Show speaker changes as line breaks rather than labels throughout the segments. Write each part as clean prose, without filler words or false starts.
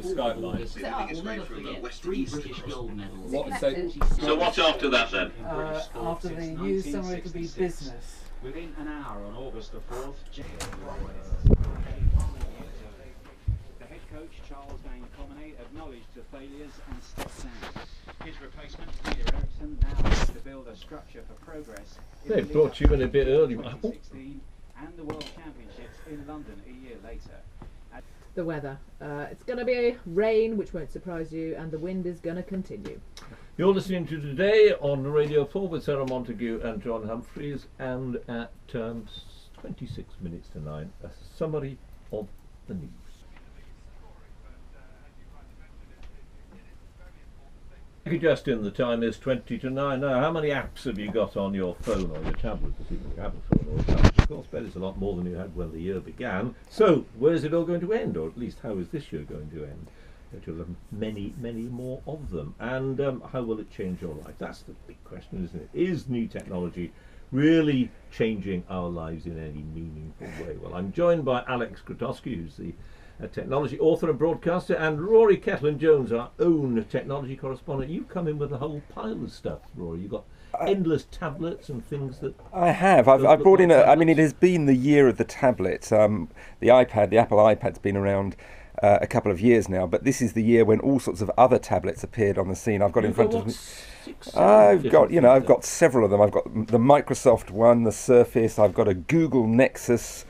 skyline.
So
what's after that then?
After the news summary to be business.
Within an hour on August the 4th, the head coach, Charles Van Comene, acknowledged the failures and stepped down. His replacement, Peter Eriksson, now has to build a structure for progress.
They brought you in a bit early.
2016 and the World Championships in London a year later.
The weather. It's going to be rain, which won't surprise you, and the wind is going to continue.
You're listening to Today on Radio 4 with Sarah Montague and John Humphreys, and at 26 minutes to 9, a summary of the news. Thank you, Justin. The time is 20 to 9. Now, how many apps have you got on your phone or your tablet? If you have a phone or a tablet, of course, bet it's a lot more than you had when the year began. So, where's it all going to end? Or at least, how is this year going to end? You'll have many, many more of them. And how will it change your life? That's the big question, isn't it? Is new technology really changing our lives in any meaningful way? Well, I'm joined by Alex Krotowski, who's the technology author and broadcaster, and Rory Cellan-Jones, our own technology correspondent. You've come in with a whole pile of stuff, Rory. You've got endless tablets and things that...
I have. I've brought in I mean, it has been the year of the tablet. The iPad, the Apple iPad's been around a couple of years now, but this is the year when all sorts of other tablets appeared on the scene. I've got in front of me... I've got several of them. I've got the Microsoft one, the Surface. I've got a Google Nexus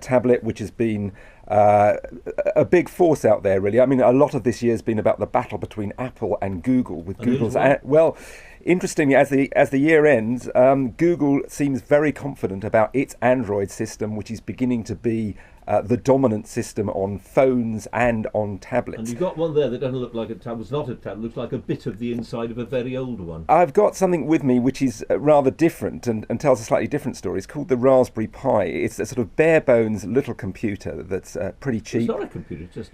tablet, which has been a big force out there, really. I mean, a lot of this year has been about the battle between Apple and Google, with Google's... well, interestingly, as the year ends, Google seems very confident about its Android system, which is beginning to be the dominant system on phones and on tablets.
And you've got one there that doesn't look like a tablet. It's not a tablet. It looks like a bit of the inside of a very old one.
I've got something with me which is rather different and tells a slightly different story. It's called the Raspberry Pi. It's a sort of bare bones little computer that's pretty cheap.
It's not a computer. It's just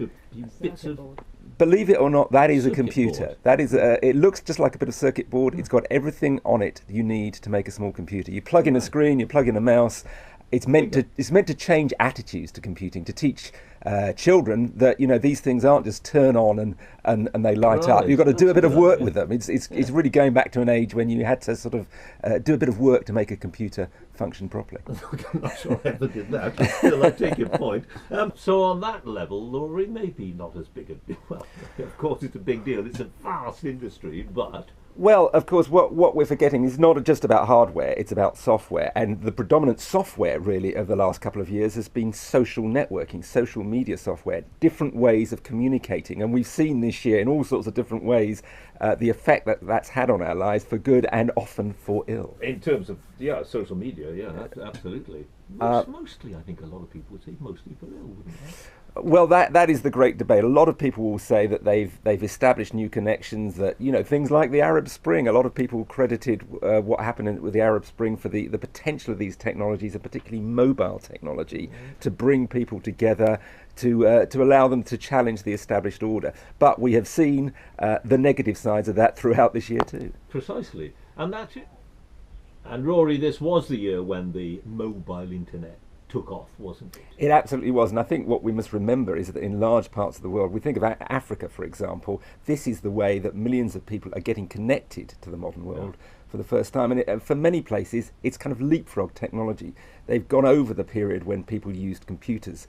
bits of...
Believe it or not, that is a computer.
Board.
That is it looks just like a bit of circuit board. It's got everything on it you need to make a small computer. You plug in a screen, you plug in a mouse. It's meant to change attitudes to computing, to teach children that these things aren't just turn on and they light up. You've got to do a bit of work with them. It's really going back to an age when you had to sort of do a bit of work to make a computer function properly.
I'm not sure I ever did that, but still I take your point. So on that level, Laurie, maybe not as big a... Well, of course it's a big deal. It's a vast industry, but...
Well, of course, what we're forgetting is not just about hardware, it's about software. And the predominant software, really, of the last couple of years has been social networking, social media software, different ways of communicating. And we've seen this year, in all sorts of different ways, the effect that that's had on our lives for good and often for ill.
In terms of, social media, absolutely. Mostly, I think a lot of people would say, mostly for ill, wouldn't they?
Well, that is the great debate. A lot of people will say that they've established new connections, that things like the Arab Spring. A lot of people credited what happened with the Arab Spring for the potential of these technologies, and particularly mobile technology, to bring people together, to allow them to challenge the established order. But we have seen the negative sides of that throughout this year too.
Precisely, and that's it. And Rory, this was the year when the mobile internet took off, wasn't it?
It absolutely was, and I think what we must remember is that in large parts of the world, we think of Africa, for example, this is the way that millions of people are getting connected to the modern world for the first time. And for many places, it's kind of leapfrog technology. They've gone over the period when people used computers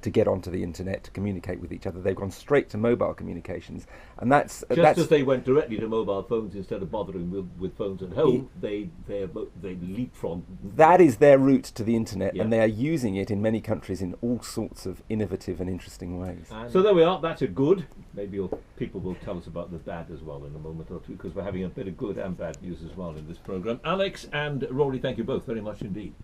to get onto the internet, to communicate with each other. They've gone straight to mobile communications, and that's
as they went directly to mobile phones instead of bothering with phones at home. They leapfrog.
That is their route to the internet, and they are using it in many countries in all sorts of innovative and interesting ways.
So there we are. That's a good. Maybe people will tell us about the bad as well in a moment or two, because we're having a bit of good and bad news as well in this programme. Alex and Rory, thank you both very much indeed.